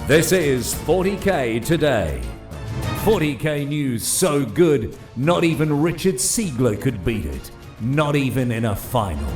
This is 40K Today. 40K news so good, not even Richard Sigler could beat it. Not even in a final.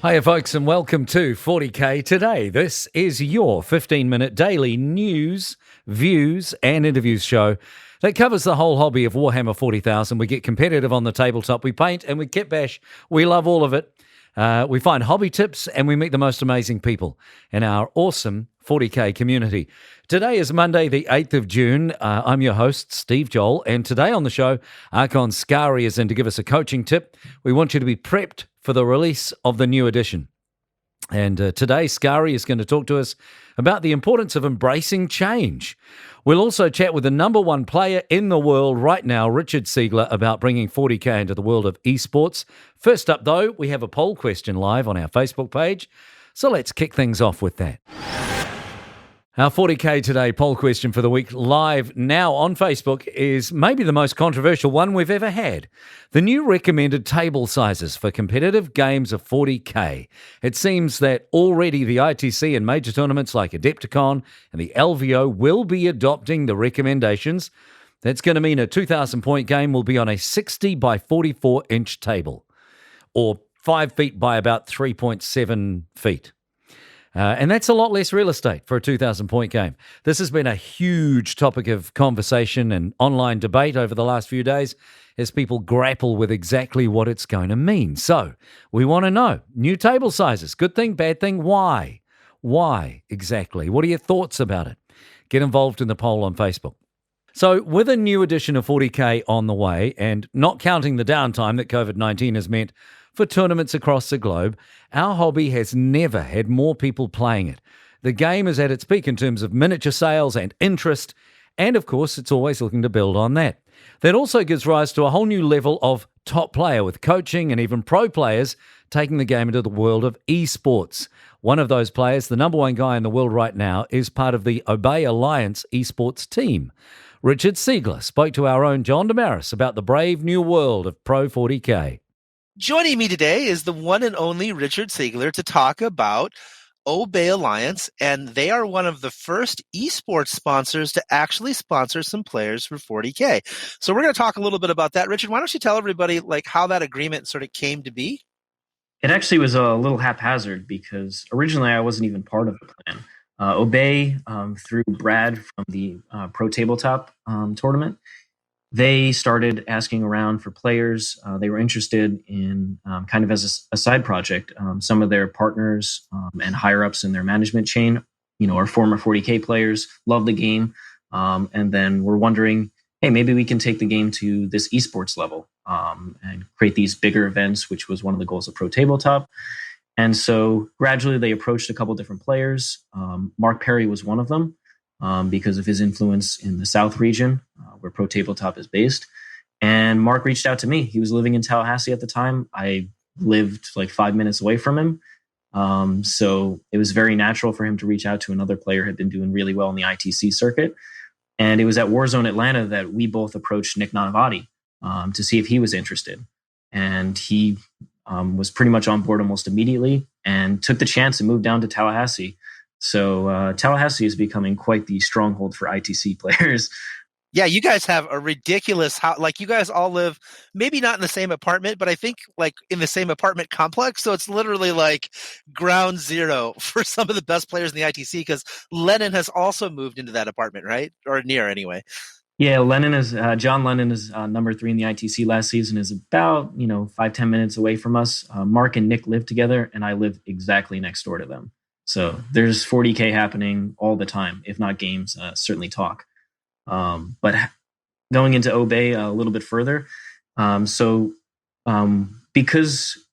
Hiya folks and welcome to 40K Today. This is your 15-minute daily news, views and interviews show that covers the whole hobby of Warhammer 40,000. We get competitive on the tabletop, we paint and we kit bash. We love all of it. We find hobby tips and we meet the most amazing people in our awesome 40K community. Today is Monday, the 8th of June. I'm your host, Steve Joel, and today on the show, Archon Skari is in to give us a coaching tip. We want you to be prepped for the release of the new edition. And today, Skari is going to talk to us about the importance of embracing change. We'll also chat with the number one player in the world right now, Richard Sigler, about bringing 40K into the world of esports. First up, though, we have a poll question live on our Facebook page. So let's kick things off with that. Our 40K Today poll question for the week live now on Facebook is maybe the most controversial one we've ever had. The new recommended table sizes for competitive games of 40K. It seems that already the ITC and major tournaments like Adepticon and the LVO will be adopting the recommendations. That's going to mean a 2,000-point game will be on a 60 by 44-inch table, or 5 feet by about 3.7 feet. And that's a lot less real estate for a 2,000-point game. This has been a huge topic of conversation and online debate over the last few days as people grapple with exactly what it's going to mean. So we want to know, new table sizes, good thing, bad thing, why? Why exactly? What are your thoughts about it? Get involved in the poll on Facebook. So with a new edition of 40K on the way, and not counting the downtime that COVID-19 has meant for tournaments across the globe, our hobby has never had more people playing it. The game is at its peak in terms of miniature sales and interest, and of course, it's always looking to build on that. That also gives rise to a whole new level of top player with coaching and even pro players taking the game into the world of esports. One of those players, the number one guy in the world right now, is part of the Obey Alliance esports team. Richard Sigler spoke to our own John Damaris about the brave new world of Pro 40K. Joining me today is the one and only Richard Sigler to talk about Obey Alliance, and they are one of the first esports sponsors to actually sponsor some players for 40K. So we're going to talk a little bit about that. Richard, why don't you tell everybody how that agreement sort of came to be? It actually was a little haphazard because originally I wasn't even part of the plan. Obey, through Brad from the Pro Tabletop tournament, they started asking around for players. They were interested in kind of as a side project. Some of their partners and higher-ups in their management chain, are former 40K players, love the game, and then we're wondering, hey, maybe we can take the game to this esports level and create these bigger events, which was one of the goals of Pro Tabletop. And so gradually they approached a couple different players. Mark Perry was one of them because of his influence in the South region where Pro Tabletop is based. And Mark reached out to me. He was living in Tallahassee at the time. I lived like 5 minutes away from him. So it was very natural for him to reach out to another player who had been doing really well in the ITC circuit. And it was at Warzone Atlanta that we both approached Nick Nanavati to see if he was interested. And he was pretty much on board almost immediately and took the chance and moved down to Tallahassee. So Tallahassee is becoming quite the stronghold for ITC players. Yeah, you guys have a ridiculous house. You guys all live, maybe not in the same apartment, but I think in the same apartment complex. So it's literally ground zero for some of the best players in the ITC because Lennon has also moved into that apartment, right? Or near anyway. Yeah, John Lennon is number 3 in the ITC last season, is about 5-10 minutes away from us. Mark and Nick live together, and I live exactly next door to them. So there's 40K happening all the time, if not games, certainly talk. But going into Obey a little bit further, because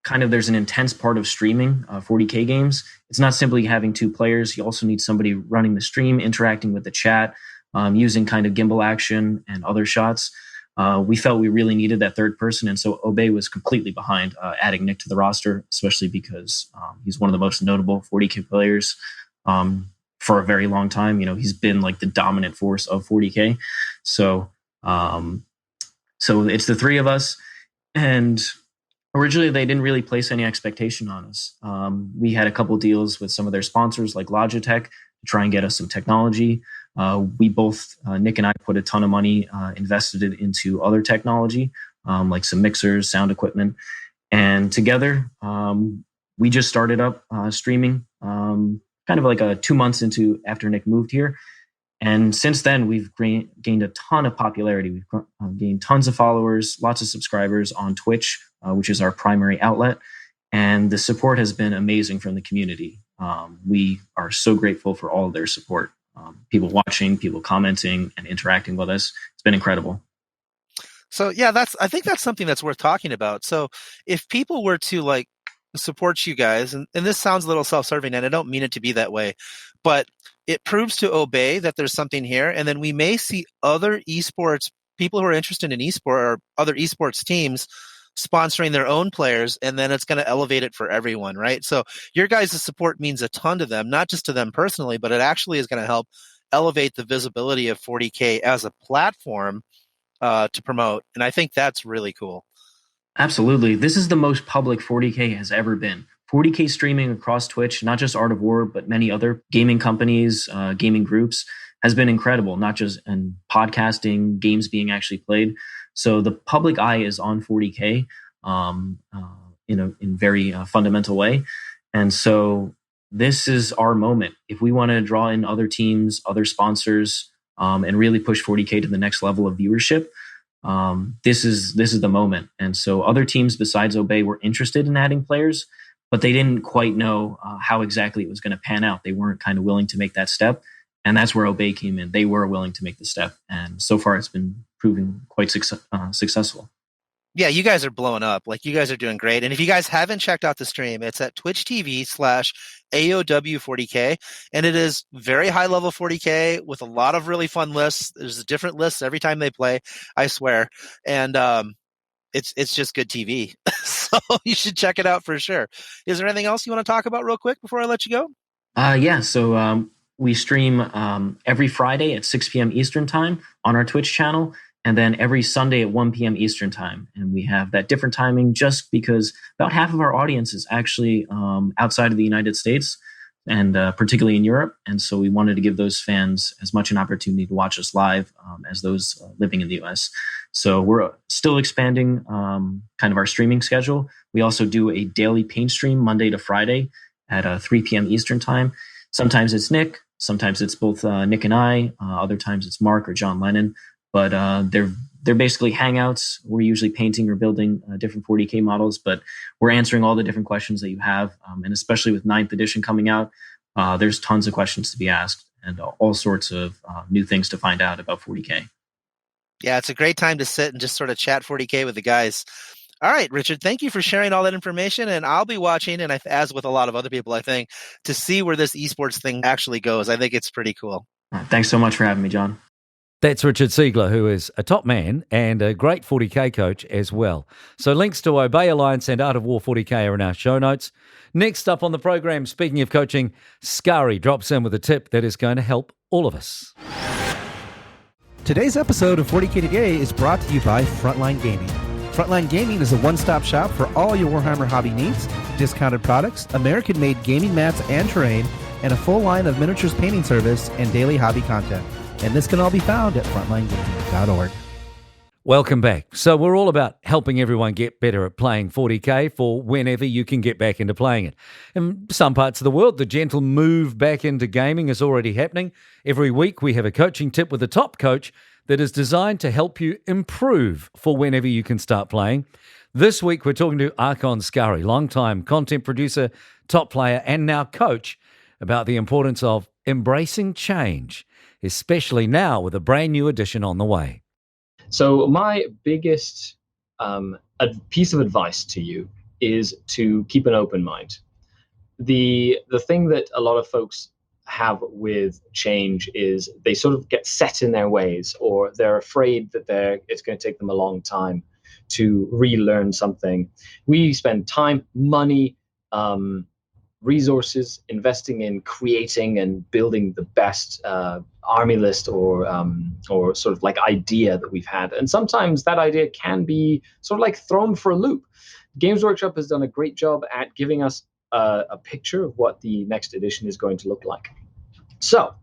kind of there's an intense part of streaming 40K games, it's not simply having 2 players. You also need somebody running the stream, interacting with the chat, using kind of gimbal action and other shots. We felt we really needed that third person, and so Obey was completely behind adding Nick to the roster, especially because he's one of the most notable 40K players for a very long time. He's been the dominant force of 40K. So it's the 3 of us, and Originally, they didn't really place any expectation on us. We had a couple deals with some of their sponsors, like Logitech, to try and get us some technology. We both, Nick and I, put a ton of money, invested it into other technology, like some mixers, sound equipment. And together, we just started up streaming kind of like 2 months after Nick moved here. And since then, we've gained a ton of popularity. We've gained tons of followers, lots of subscribers on Twitch, which is our primary outlet. And the support has been amazing from the community. We are so grateful for all of their support. People watching, people commenting and interacting with us. It's been incredible. So yeah, I think that's something that's worth talking about. So if people were to support you guys, and this sounds a little self-serving, and I don't mean it to be that way, but it proves to Obey that there's something here, and then we may see other esports people who are interested in esports or other esports teams sponsoring their own players, and then it's going to elevate it for everyone, right? So your guys' support means a ton to them, not just to them personally, but it actually is going to help elevate the visibility of 40K as a platform to promote, and I think that's really cool. Absolutely. This is the most public 40K has ever been. 40K streaming across Twitch, not just Art of War, but many other gaming companies, gaming groups, has been incredible, not just in podcasting, games being actually played. So the public eye is on 40K in very fundamental way. And so this is our moment. If we want to draw in other teams, other sponsors, and really push 40K to the next level of viewership, this is the moment. And so other teams besides Obey were interested in adding players, but they didn't quite know how exactly it was going to pan out. They weren't kind of willing to make that step. And that's where Obey came in. They were willing to make the step. And so far it's been proving quite successful. Yeah, you guys are blowing up. You guys are doing great. And if you guys haven't checked out the stream, it's at Twitch TV/AOW40K. And it is very high level 40K with a lot of really fun lists. There's different lists every time they play, I swear. And it's just good TV. So you should check it out for sure. Is there anything else you want to talk about real quick before I let you go? Yeah. So we stream every Friday at 6 p.m. Eastern time on our Twitch channel, and then every Sunday at 1 p.m. Eastern time. And we have that different timing just because about half of our audience is actually outside of the United States, and particularly in Europe. And so we wanted to give those fans as much an opportunity to watch us live as those living in the US. So we're still expanding kind of our streaming schedule. We also do a daily paint stream Monday to Friday at 3 p.m. Eastern time. Sometimes it's Nick, sometimes it's both Nick and I, other times it's Mark or John Lennon. But they're basically hangouts. We're usually painting or building different 40K models, but we're answering all the different questions that you have. And especially with 9th edition coming out, there's tons of questions to be asked and all sorts of new things to find out about 40K. Yeah, it's a great time to sit and just sort of chat 40K with the guys. All right, Richard, thank you for sharing all that information. And I'll be watching, and as with a lot of other people, I think, to see where this esports thing actually goes. I think it's pretty cool. Thanks so much for having me, John. That's Richard Sigler, who is a top man and a great 40K coach as well. So links to Obey Alliance and Art of War 40K are in our show notes. Next up on the program, speaking of coaching, Skari drops in with a tip that is going to help all of us. Today's episode of 40K Today is brought to you by Frontline Gaming. Frontline Gaming is a one-stop shop for all your Warhammer hobby needs, discounted products, American-made gaming mats and terrain, and a full line of miniatures painting service and daily hobby content. And this can all be found at frontlinegaming.org. Welcome back. So we're all about helping everyone get better at playing 40K for whenever you can get back into playing it. In some parts of the world, the gentle move back into gaming is already happening. Every week we have a coaching tip with a top coach that is designed to help you improve for whenever you can start playing. This week we're talking to Archon Skari, longtime content producer, top player, and now coach, about the importance of embracing change, especially now with a brand new edition on the way. So my biggest piece of advice to you is to keep an open mind. The thing that a lot of folks have with change is they sort of get set in their ways, or they're afraid that it's going to take them a long time to relearn something. We spend time, money, resources investing in creating and building the best army list or sort of like idea that we've had. And sometimes that idea can be sort of like thrown for a loop. Games Workshop has done a great job at giving us a picture of what the next edition is going to look like. So,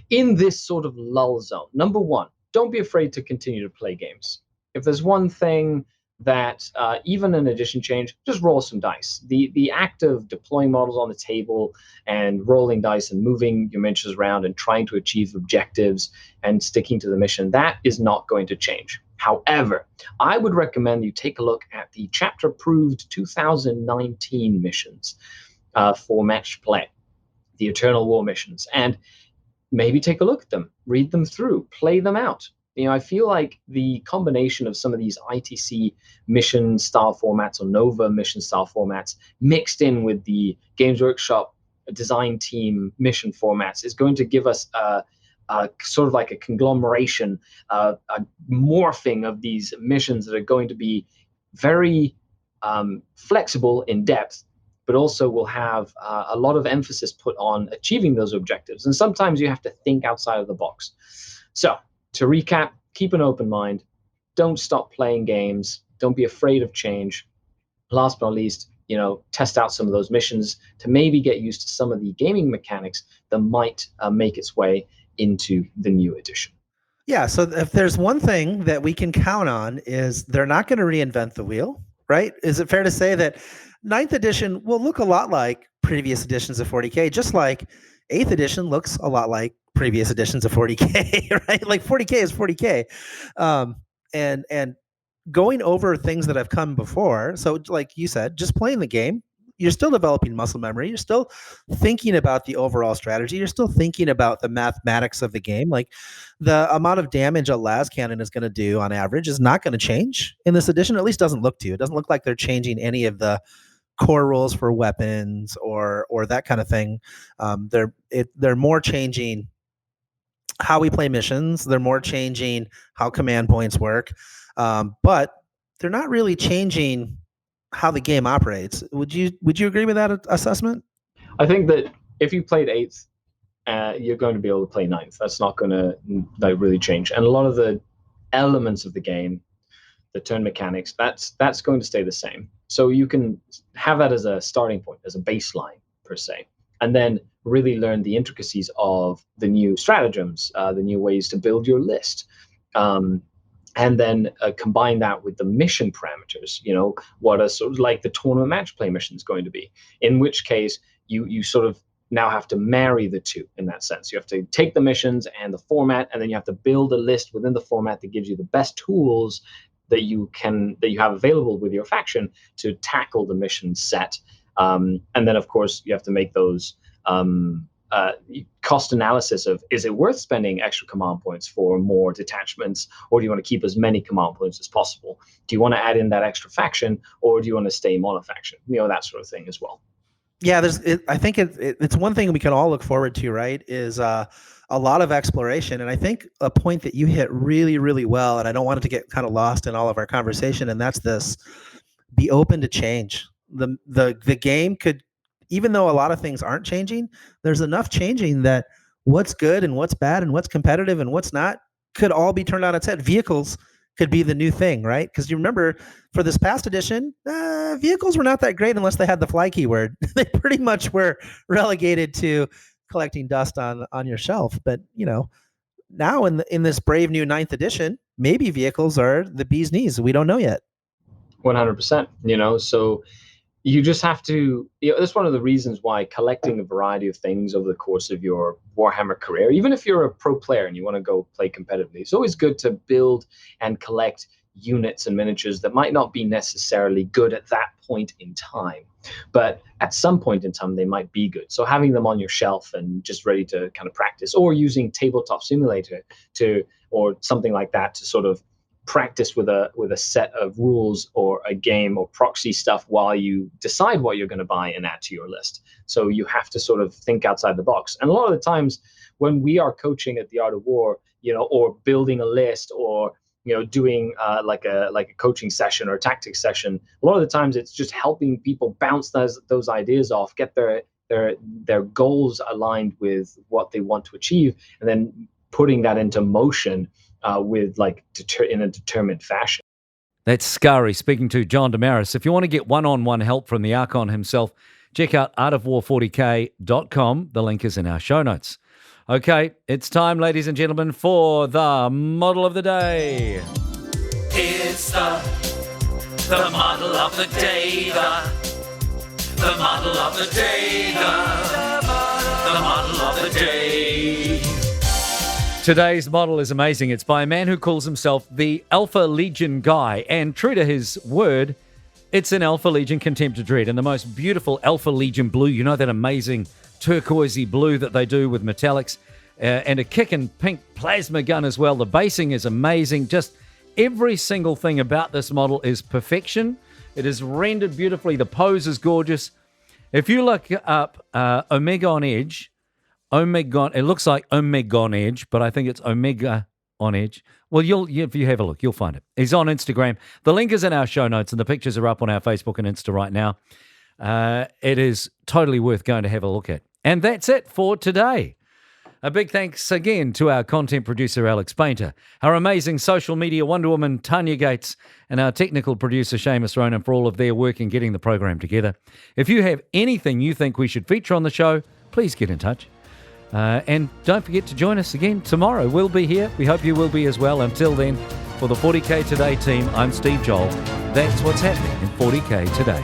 in this sort of lull zone, number one, don't be afraid to continue to play games. If there's one thing that even an edition change, just roll some dice. The act of deploying models on the table and rolling dice and moving your miniatures around and trying to achieve objectives and sticking to the mission, that is not going to change. However, I would recommend you take a look at the chapter-approved 2019 missions for match play, the Eternal War missions, and maybe take a look at them, read them through, play them out. I feel like the combination of some of these ITC mission style formats or Nova mission style formats mixed in with the Games Workshop design team mission formats is going to give us a sort of like a conglomeration, a morphing of these missions that are going to be very flexible in depth, but also will have a lot of emphasis put on achieving those objectives. And sometimes you have to think outside of the box. So, to recap, keep an open mind. Don't stop playing games. Don't be afraid of change. Last but not least, test out some of those missions to maybe get used to some of the gaming mechanics that might make its way into the new edition. Yeah, so if there's one thing that we can count on is they're not going to reinvent the wheel, right? Is it fair to say that 9th edition will look a lot like previous editions of 40K, just like 8th edition looks a lot like previous editions of 40K, right? Like 40K is 40K. And going over things that have come before. So like you said, just playing the game, you're still developing muscle memory. You're still thinking about the overall strategy. You're still thinking about the mathematics of the game. Like the amount of damage a las cannon is going to do on average is not going to change in this edition. At least doesn't look to. It doesn't look like they're changing any of the core rules for weapons or that kind of thing. They're more changing how we play missions. They're more changing how command points work, but they're not really changing how the game operates. Would you agree with that assessment? I think that if you played 8th, you're going to be able to play 9th. That's not going to really change. And a lot of the elements of the game, the turn mechanics, that's going to stay the same. So you can have that as a starting point, as a baseline per se, and then really learn the intricacies of the new stratagems, the new ways to build your list, and then combine that with the mission parameters. What a sort of like the tournament match play mission is going to be. In which case, you sort of now have to marry the two in that sense. You have to take the missions and the format, and then you have to build a list within the format that gives you the best tools that you have available with your faction to tackle the mission set. And then, of course, you have to make those cost analysis of, is it worth spending extra command points for more detachments, or do you want to keep as many command points as possible? Do you want to add in that extra faction, or do you want to stay monofaction? That sort of thing as well. Yeah, I think it's one thing we can all look forward to, right, is a lot of exploration. And I think a point that you hit really, really well, and I don't want it to get kind of lost in all of our conversation, and that's this: be open to change. The game could, even though a lot of things aren't changing, there's enough changing that what's good and what's bad and what's competitive and what's not could all be turned on its head. Vehicles could be the new thing, right? Because you remember for this past edition, vehicles were not that great unless they had the fly keyword. They pretty much were relegated to collecting dust on your shelf. But now in this brave new 9th edition, maybe vehicles are the bee's knees. We don't know yet. 100%. So you just have to, that's one of the reasons why collecting a variety of things over the course of your Warhammer career, even if you're a pro player and you want to go play competitively, it's always good to build and collect units and miniatures that might not be necessarily good at that point in time, but at some point in time they might be good. So having them on your shelf and just ready to kind of practice, or using Tabletop Simulator or something like that to sort of practice with a set of rules or a game or proxy stuff while you decide what you're going to buy and add to your list. So you have to sort of think outside the box. And a lot of the times when we are coaching at the Art of War, or building a list, or doing like a coaching session or a tactics session, a lot of the times it's just helping people bounce those ideas off, get their goals aligned with what they want to achieve, and then putting that into motion with in a determined fashion. That's Skari speaking to John Damaris. If you want to get one-on-one help from the Archon himself, check out artofwar40k.com. The link is in our show notes. Okay, it's time, ladies and gentlemen, for the model of the day. It's the model of the day, the model of the day, the model of the day. Today's model is amazing. It's by a man who calls himself the Alpha Legion Guy, and true to his word, it's an Alpha Legion Contemptor Dread in the most beautiful Alpha Legion blue. You know, that amazing turquoisey blue that they do with metallics, and a kickin' pink plasma gun as well. The basing is amazing. Just every single thing about this model is perfection. It is rendered beautifully. The pose is gorgeous. If you look up Omega on Edge, it looks like Omega on Edge, but I think it's Omega on Edge. Well, if you have a look, you'll find it. He's on Instagram. The link is in our show notes, and the pictures are up on our Facebook and Insta right now. It is totally worth going to have a look at. And that's it for today. A big thanks again to our content producer, Alex Painter, our amazing social media Wonder Woman, Tanya Gates, and our technical producer, Seamus Ronan, for all of their work in getting the program together. If you have anything you think we should feature on the show, please get in touch. And don't forget to join us again tomorrow. We'll be here. We hope you will be as well. Until then, for the 40K Today team, I'm Steve Joel. That's what's happening in 40K Today.